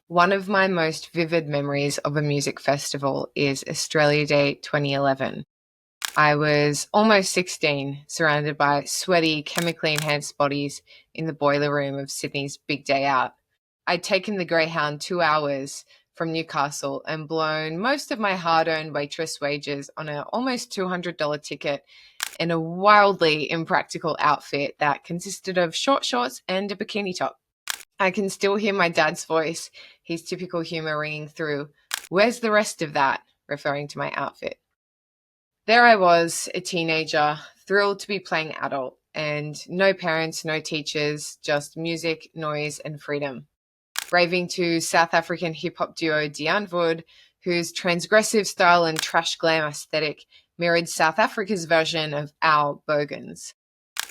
One of my most vivid memories of a music festival is Australia Day 2011. I was almost 16, surrounded by sweaty, chemically enhanced bodies in the boiler room of Sydney's Big Day Out. I'd taken the Greyhound 2 hours from Newcastle and blown most of my hard-earned waitress wages on an almost $200 ticket in a wildly impractical outfit that consisted of short shorts and a bikini top. I can still hear my dad's voice, his typical humour ringing through. "Where's the rest of that?" referring to my outfit. There I was, a teenager, thrilled to be playing adult, and no parents, no teachers, just music, noise, and freedom. Raving to South African hip-hop duo Wood, whose transgressive style and trash glam aesthetic mirrored South Africa's version of our Bogans.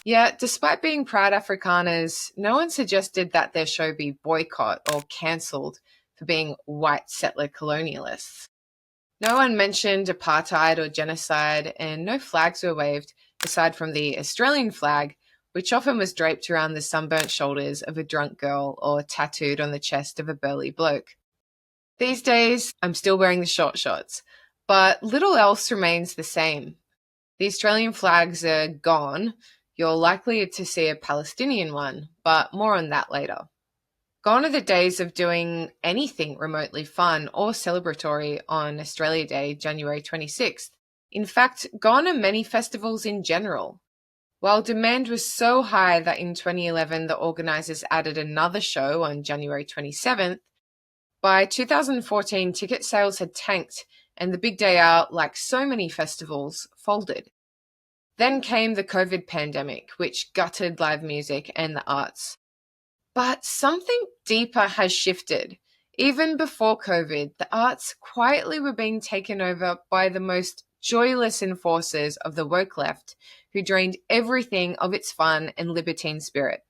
Yet, despite being proud Afrikaners, no one suggested that their show be boycott or cancelled for being white settler colonialists. No one mentioned apartheid or genocide, and no flags were waved, aside from the Australian flag, which often was draped around the sunburnt shoulders of a drunk girl or tattooed on the chest of a burly bloke. These days, I'm still wearing the short shorts, but little else remains the same. The Australian flags are gone. You're likely to see a Palestinian one, but more on that later. Gone are the days of doing anything remotely fun or celebratory on Australia Day, January 26th. In fact, gone are many festivals in general. While demand was so high that in 2011 the organisers added another show on January 27th, by 2014 ticket sales had tanked and the Big Day Out, like so many festivals, folded. Then came the COVID pandemic, which gutted live music and the arts. But something deeper has shifted. Even before COVID, the arts quietly were being taken over by the most joyless enforcers of the woke left, who drained everything of its fun and libertine spirit.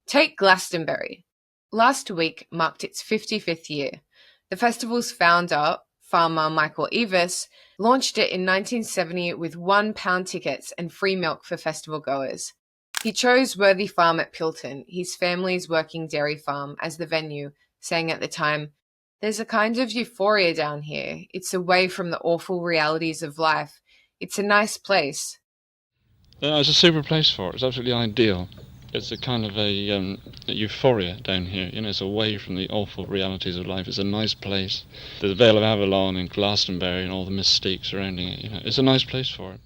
Take Glastonbury. Last week marked its 55th year. The festival's founder, farmer Michael Eavis, launched it in 1970 with £1 tickets and free milk for festival goers. He chose Worthy Farm at Pilton, his family's working dairy farm, as the venue, saying at the time, "There's a kind of euphoria down here. It's away from the awful realities of life. It's a nice place." It's a super place for it. It's absolutely ideal. It's a kind of a euphoria down here. It's away from the awful realities of life. It's a nice place. The Vale of Avalon and Glastonbury and all the mystique surrounding it. It's a nice place for it.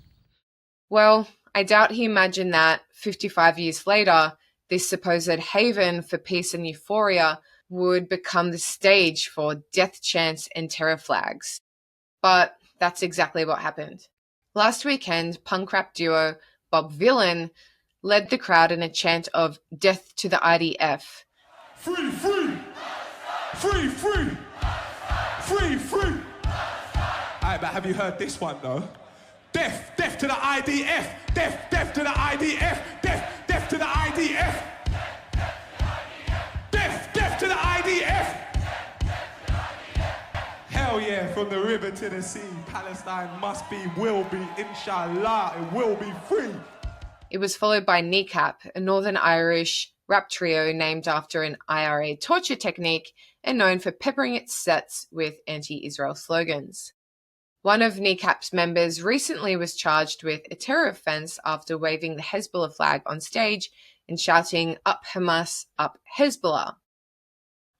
Well, I doubt he imagined that 55 years later, this supposed haven for peace and euphoria would become the stage for death chants and terror flags. But that's exactly what happened. Last weekend, punk rap duo Bob Vylan led the crowd in a chant of "Death to the IDF." Free, free! Free, free! Free, free! Alright, but have you heard this one though? Death, death to the IDF! Death, death to the IDF! Death, death to the IDF! Death, death to the IDF! Hell yeah, from the river to the sea, Palestine must be, will be, inshallah, it will be free. It was followed by Kneecap, a Northern Irish rap trio named after an IRA torture technique and known for peppering its sets with anti-Israel slogans. One of Kneecap's members recently was charged with a terror offence after waving the Hezbollah flag on stage and shouting, "Up Hamas, up Hezbollah."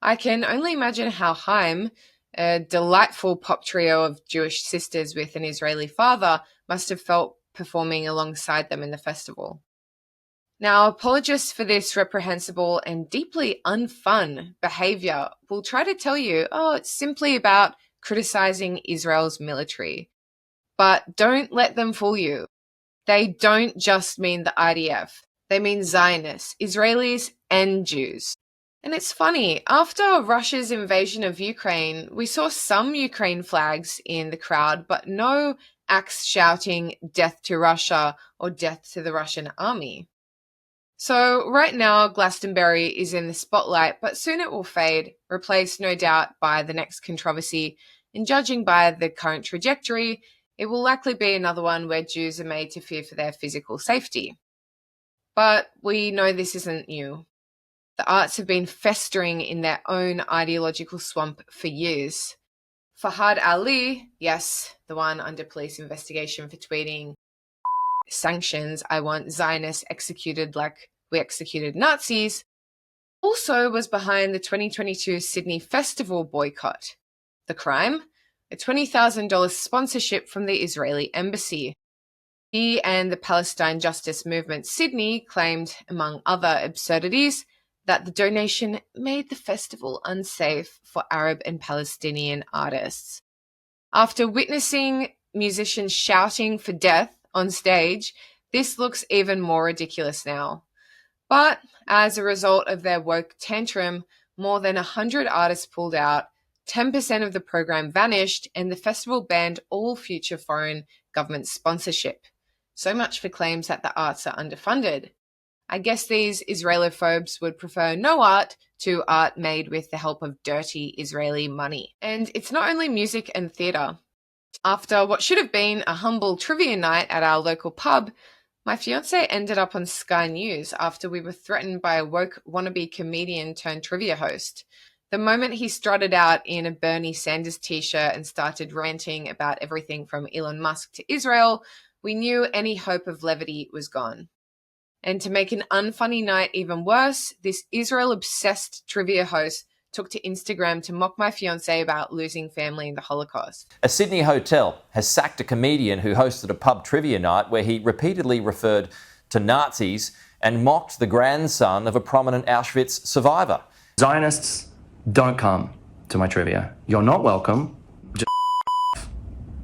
I can only imagine how Haim, a delightful pop trio of Jewish sisters with an Israeli father, must have felt performing alongside them in the festival. Now, apologists for this reprehensible and deeply unfun behaviour will try to tell you, it's simply about criticising Israel's military. But don't let them fool you. They don't just mean the IDF. They mean Zionists, Israelis, and Jews. And it's funny, after Russia's invasion of Ukraine, we saw some Ukraine flags in the crowd, but no acts shouting "Death to Russia" or "Death to the Russian army." So right now, Glastonbury is in the spotlight, but soon it will fade, replaced no doubt by the next controversy, and judging by the current trajectory, it will likely be another one where Jews are made to fear for their physical safety. But we know this isn't new. The arts have been festering in their own ideological swamp for years. Fahad Ali, yes, the one under police investigation for tweeting sanctions, I want Zionists executed like we executed Nazis, also was behind the 2022 Sydney Festival boycott. The crime? A $20,000 sponsorship from the Israeli embassy. He and the Palestine Justice Movement Sydney claimed, among other absurdities, that the donation made the festival unsafe for Arab and Palestinian artists. After witnessing musicians shouting for death on stage, this looks even more ridiculous now. But as a result of their woke tantrum, more than 100 artists pulled out, 10% of the program vanished, and the festival banned all future foreign government sponsorship. So much for claims that the arts are underfunded. I guess these Israelophobes would prefer no art to art made with the help of dirty Israeli money. And it's not only music and theatre. After what should have been a humble trivia night at our local pub, my fiancé ended up on Sky News after we were threatened by a woke wannabe comedian turned trivia host. The moment he strutted out in a Bernie Sanders t-shirt and started ranting about everything from Elon Musk to Israel, we knew any hope of levity was gone. And to make an unfunny night even worse, this Israel-obsessed trivia host took to Instagram to mock my fiancé about losing family in the Holocaust. A Sydney hotel has sacked a comedian who hosted a pub trivia night where he repeatedly referred to Nazis and mocked the grandson of a prominent Auschwitz survivor. Zionists, don't come to my trivia. You're not welcome.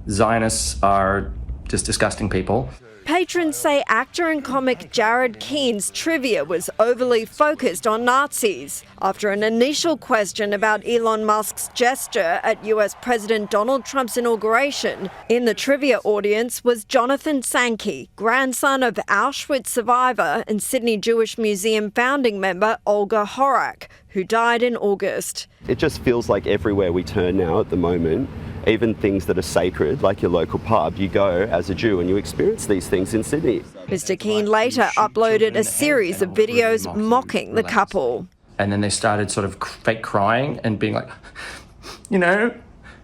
Zionists are just disgusting people. Patrons say actor and comic Jared Keen's trivia was overly focused on Nazis. After an initial question about Elon Musk's gesture at US President Donald Trump's inauguration, in the trivia audience was Jonathan Sankey, grandson of Auschwitz survivor and Sydney Jewish Museum founding member Olga Horak, who died in August. It just feels like everywhere we turn now at the moment, even things that are sacred, like your local pub, you go as a Jew and you experience these things in Sydney. Mr. Keen later uploaded a series of videos mocking the couple. And then they started sort of fake crying and being like, you know,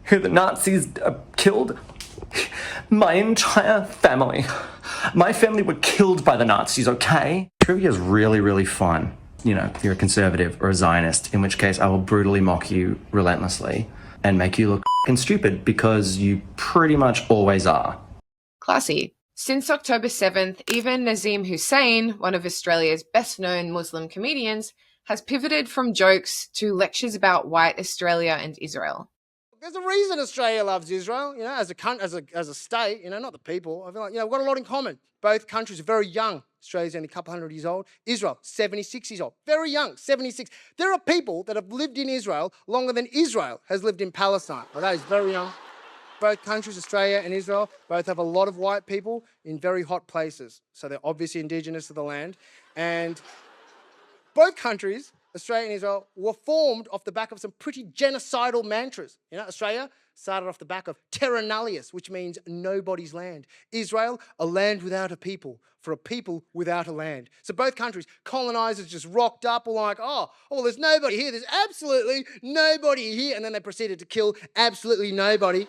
who the Nazis killed? My entire family. My family were killed by the Nazis, okay? Trivia is really, really fun. You know, if you're a conservative or a Zionist, in which case I will brutally mock you relentlessly and make you look stupid, because you pretty much always are. Classy. Since October 7th, even Nazim Hussain, one of Australia's best-known Muslim comedians, has pivoted from jokes to lectures about white Australia and Israel. There's a reason Australia loves Israel, you know, as a state, you know, not the people. I feel like, you know, we've got a lot in common. Both countries are very young. Australia's only a couple hundred years old. Israel, 76 years old. Very young, 76. There are people that have lived in Israel longer than Israel has lived in Palestine. Well, that is very young. Both countries, Australia and Israel, both have a lot of white people in very hot places. So they're obviously indigenous to the land. And both countries, Australia and Israel, were formed off the back of some pretty genocidal mantras. You know, Australia started off the back of terra nullius, which means nobody's land. Israel, a land without a people, for a people without a land. So both countries, colonizers just rocked up, all like, oh, well, there's nobody here. There's absolutely nobody here. And then they proceeded to kill absolutely nobody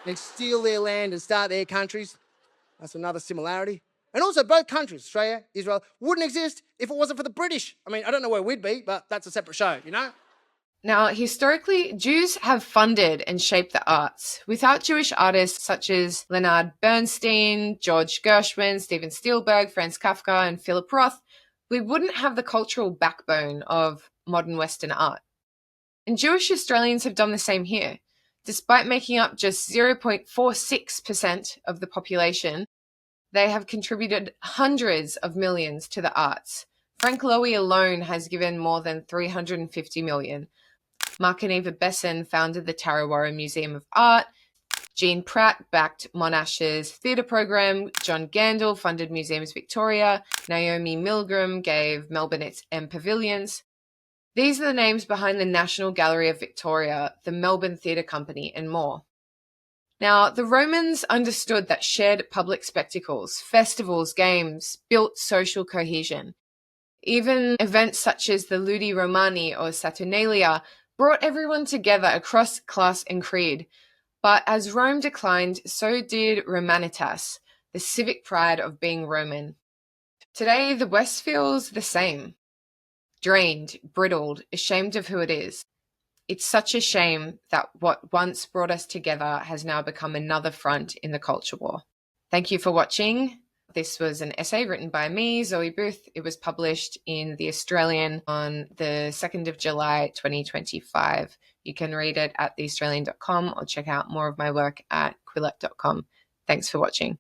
and steal their land and start their countries. That's another similarity. And also both countries, Australia, Israel, wouldn't exist if it wasn't for the British. I mean, I don't know where we'd be, but that's a separate show, you know? Now, historically, Jews have funded and shaped the arts. Without Jewish artists such as Leonard Bernstein, George Gershwin, Steven Spielberg, Franz Kafka, and Philip Roth, we wouldn't have the cultural backbone of modern Western art. And Jewish Australians have done the same here. Despite making up just 0.46% of the population, they have contributed hundreds of millions to the arts. Frank Lowy alone has given more than $350 million. Mark and Eva Besson founded the Tarrawarra Museum of Art. Jean Pratt backed Monash's theatre program. John Gandel funded Museums Victoria. Naomi Milgram gave Melbourne its M Pavilions. These are the names behind the National Gallery of Victoria, the Melbourne Theatre Company, and more. Now, the Romans understood that shared public spectacles, festivals, games built social cohesion. Even events such as the Ludi Romani or Saturnalia brought everyone together across class and creed. But as Rome declined, so did Romanitas, the civic pride of being Roman. Today, the West feels the same. Drained, brittled, ashamed of who it is. It's such a shame that what once brought us together has now become another front in the culture war. Thank you for watching. This was an essay written by me, Zoe Booth. It was published in The Australian on the 2nd of July, 2025. You can read it at theaustralian.com or check out more of my work at quillette.com. Thanks for watching.